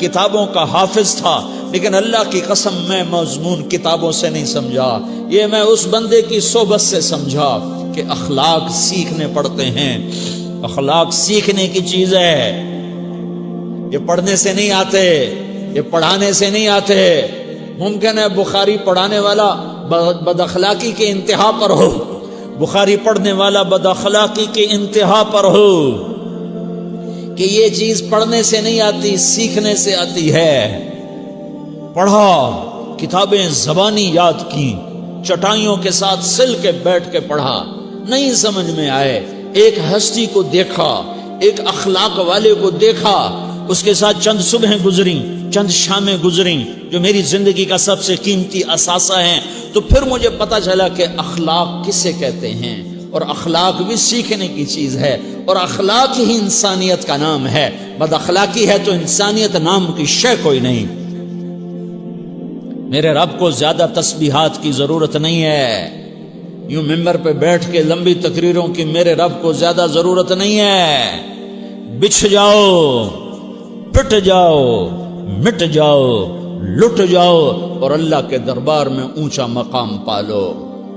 کتابوں کا حافظ تھا، لیکن اللہ کی قسم میں مضمون کتابوں سے نہیں سمجھا، یہ میں اس بندے کی صحبت سے سمجھا کہ اخلاق سیکھنے پڑتے ہیں۔ اخلاق سیکھنے کی چیز ہے، یہ پڑھنے سے نہیں آتے، یہ پڑھانے سے نہیں آتے۔ ممکن ہے بخاری پڑھانے والا بد اخلاقی کے انتہا پر ہو، بخاری پڑھنے والا بد اخلاقی کے انتہا پر ہو، کہ یہ چیز پڑھنے سے نہیں آتی، سیکھنے سے آتی ہے۔ پڑھا، کتابیں زبانی یاد کی، چٹائیوں کے ساتھ سل کے بیٹھ کے پڑھا، نہیں سمجھ میں آئے، ایک ہستی کو دیکھا، ایک اخلاق والے کو دیکھا، اس کے ساتھ چند صبحیں گزریں، چند شامیں گزریں جو میری زندگی کا سب سے قیمتی اثاثہ ہیں، تو پھر مجھے پتا چلا کہ اخلاق کسے کہتے ہیں، اور اخلاق بھی سیکھنے کی چیز ہے، اور اخلاق ہی انسانیت کا نام ہے۔ بد اخلاقی ہے تو انسانیت نام کی شے کوئی نہیں۔ میرے رب کو زیادہ تسبیحات کی ضرورت نہیں ہے، یوں ممبر پہ بیٹھ کے لمبی تقریروں کی میرے رب کو زیادہ ضرورت نہیں ہے۔ بچھ جاؤ، پٹ جاؤ، مٹ جاؤ، لٹ جاؤ، اور اللہ کے دربار میں اونچا مقام پالو۔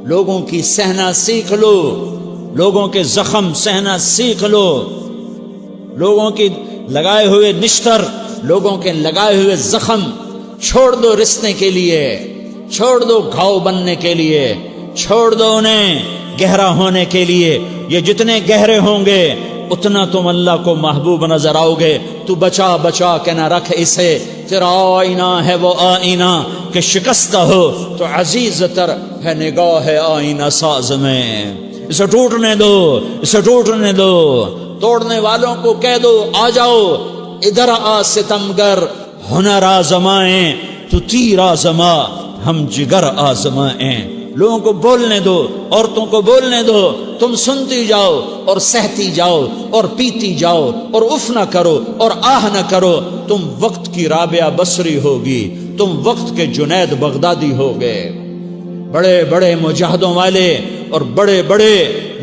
لوگوں کی سہنا سیکھ لو، لوگوں کے زخم سہنا سیکھ لو، لوگوں کی لگائے ہوئے نشتر، لوگوں کے لگائے ہوئے زخم چھوڑ دو رسنے کے لیے، چھوڑ دو گھاؤ بننے کے لیے، چھوڑ دو انہیں گہرا ہونے کے لیے۔ یہ جتنے گہرے ہوں گے اتنا تم اللہ کو محبوب نظر آؤ گے۔ تو بچا بچا کے نہ رکھ اسے، تیرا آئینہ ہے وہ آئینہ کہ شکستہ ہو تو عزیز تر ہے نگاہ آئینہ ساز میں۔ اسے ٹوٹنے دو، اسے ٹوٹنے دو۔ توڑنے والوں کو کہہ دو آ جاؤ ادھر آ ستمگر، ہنر آزمائیں تو تیر آزما، ہم جگر آزمائیں۔ لوگوں کو بولنے دو، عورتوں کو بولنے دو، تم سنتی جاؤ اور سہتی جاؤ اور پیتی جاؤ اور اف نہ کرو اور آہ نہ کرو۔ تم وقت کی رابعہ بصری ہوگی، تم وقت کے جنید بغدادی ہوگے۔ بڑے بڑے مجاہدوں والے اور بڑے بڑے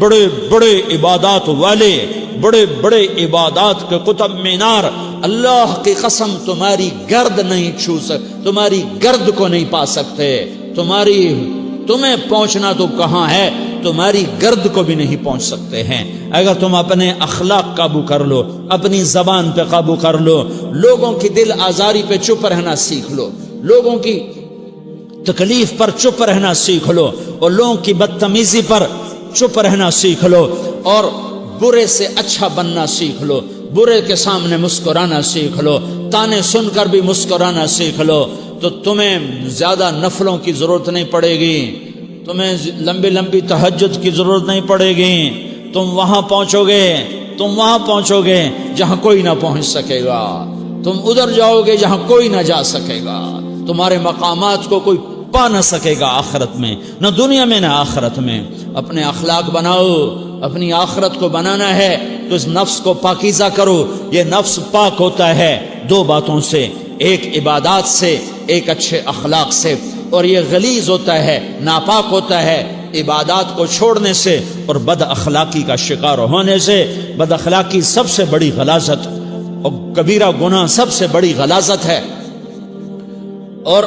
بڑے بڑے عبادات والے، بڑے بڑے عبادات کے قطب مینار، اللہ کی قسم تمہاری گرد نہیں چھو سکتے، تمہاری گرد کو نہیں پا سکتے۔ تمہیں پہنچنا تو کہاں ہے، تمہاری گرد کو بھی نہیں پہنچ سکتے ہیں۔ اگر تم اپنے اخلاق قابو کر لو، اپنی زبان پہ قابو کر لو، لوگوں کی دل آزاری پہ چپ رہنا سیکھ لو، لوگوں کی تکلیف پر چپ رہنا سیکھ لو، اور لوگوں کی بدتمیزی پر چپ رہنا سیکھ لو، اور برے سے اچھا بننا سیکھ لو، برے کے سامنے مسکرانا سیکھ لو، تانے سن کر بھی مسکرانا سیکھ لو، تو تمہیں زیادہ نفلوں کی ضرورت نہیں پڑے گی، تمہیں لمبی لمبی تہجد کی ضرورت نہیں پڑے گی۔ تم وہاں پہنچو گے، تم وہاں پہنچو گے جہاں کوئی نہ پہنچ سکے گا، تم ادھر جاؤ گے جہاں کوئی نہ جا سکے گا، تمہارے مقامات کو کوئی پا نہ سکے گا آخرت میں، نہ دنیا میں نہ آخرت میں۔ اپنے اخلاق بناؤ، اپنی آخرت کو بنانا ہے تو اس نفس کو پاکیزہ کرو۔ یہ نفس پاک ہوتا ہے دو باتوں سے، ایک عبادات سے، ایک اچھے اخلاق سے، اور یہ غلیظ ہوتا ہے، ناپاک ہوتا ہے عبادات کو چھوڑنے سے اور بد اخلاقی کا شکار ہونے سے۔ بد اخلاقی سب سے بڑی غلاظت اور کبیرہ گناہ سب سے بڑی غلاظت ہے، اور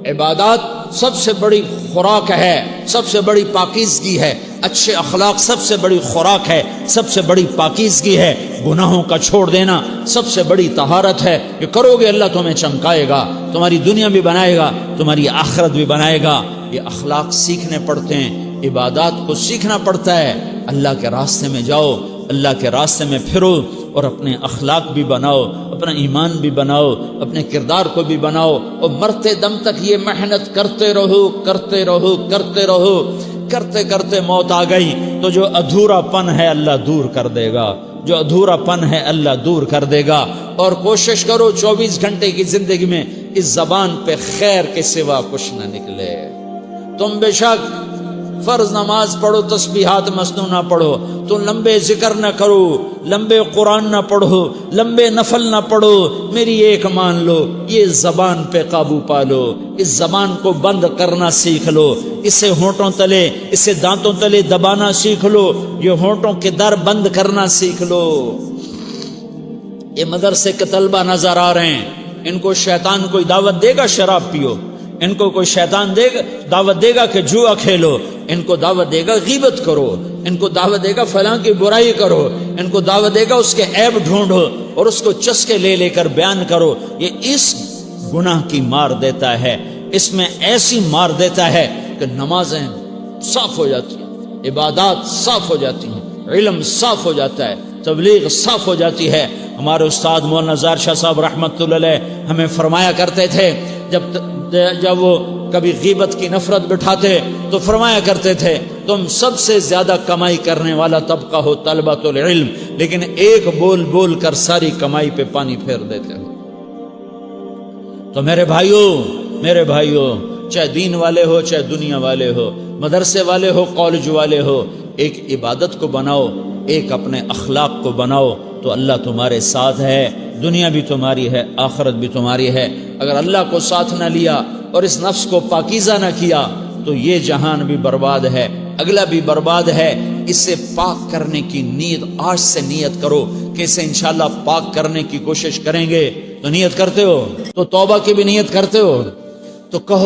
عبادات سب سے بڑی خوراک ہے، سب سے بڑی پاکیزگی ہے۔ اچھے اخلاق سب سے بڑی خوراک ہے، سب سے بڑی پاکیزگی ہے۔ گناہوں کا چھوڑ دینا سب سے بڑی طہارت ہے۔ کہ کرو گے اللہ تمہیں چمکائے گا، تمہاری دنیا بھی بنائے گا، تمہاری آخرت بھی بنائے گا۔ یہ اخلاق سیکھنے پڑتے ہیں، عبادات کو سیکھنا پڑتا ہے۔ اللہ کے راستے میں جاؤ، اللہ کے راستے میں پھرو، اور اپنے اخلاق بھی بناؤ، اپنا ایمان بھی بناؤ، اپنے کردار کو بھی بناؤ، اور مرتے دم تک یہ محنت کرتے رہو، کرتے رہو، کرتے رہو۔ کرتے کرتے موت آ گئی تو جو ادھورا پن ہے اللہ دور کر دے گا، جو ادھورا پن ہے اللہ دور کر دے گا۔ اور کوشش کرو 24 گھنٹے کی زندگی میں اس زبان پہ خیر کے سوا کچھ نہ نکلے۔ تم بے شک فرض نماز پڑھو، تسبیحات مسنون نہ پڑھو، تو لمبے ذکر نہ کرو، لمبے قرآن نہ پڑھو، لمبے نفل نہ پڑھو، میری ایک مان لو، یہ زبان پہ قابو پالو، اس زبان کو بند کرنا سیکھ لو، اسے ہونٹوں تلے، اسے دانتوں تلے دبانا سیکھ لو، یہ ہونٹوں کے در بند کرنا سیکھ لو۔ یہ مدرسے کے طلبہ نظر آ رہے ہیں، ان کو شیطان کوئی دعوت دے گا شراب پیو، ان کو کوئی شیطان دعوت دے گا کہ جوا کھیلو، ان کو دعوت دے گا غیبت کرو، ان کو دعوت دے گا فلاں کی برائی کرو، ان کو دعوت دے گا اس کے عیب ڈھونڈو اور اس کو چسکے لے لے کر بیان کرو۔ یہ اس گناہ کی مار دیتا ہے، اس میں ایسی مار دیتا ہے کہ نمازیں صاف ہو جاتی ہیں، عبادات صاف ہو جاتی ہیں، علم صاف ہو جاتا ہے، تبلیغ صاف ہو جاتی ہے۔ ہمارے استاد مولانا زار شاہ صاحب رحمۃ اللہ علیہ ہمیں فرمایا کرتے تھے، جب وہ کبھی غیبت کی نفرت بٹھاتے تو فرمایا کرتے تھے تم سب سے زیادہ کمائی کرنے والا طبقہ ہو طلبۃ العلم، لیکن ایک بول بول کر ساری کمائی پہ پانی پھیر دیتے ہو۔ تو میرے بھائیوں چاہے دین والے ہو چاہے دنیا والے ہو، مدرسے والے ہو کالج والے ہو، ایک عبادت کو بناؤ، ایک اپنے اخلاق کو بناؤ تو اللہ تمہارے ساتھ ہے، دنیا بھی تمہاری ہے، آخرت بھی تمہاری ہے۔ اگر اللہ کو ساتھ نہ لیا اور اس نفس کو پاکیزہ نہ کیا تو یہ جہان بھی برباد ہے، اگلا بھی برباد ہے۔ اسے پاک کرنے کی نیت آج سے نیت کرو کہ اسے انشاءاللہ پاک کرنے کی کوشش کریں گے۔ تو نیت کرتے ہو تو توبہ کی بھی نیت کرتے ہو تو کہو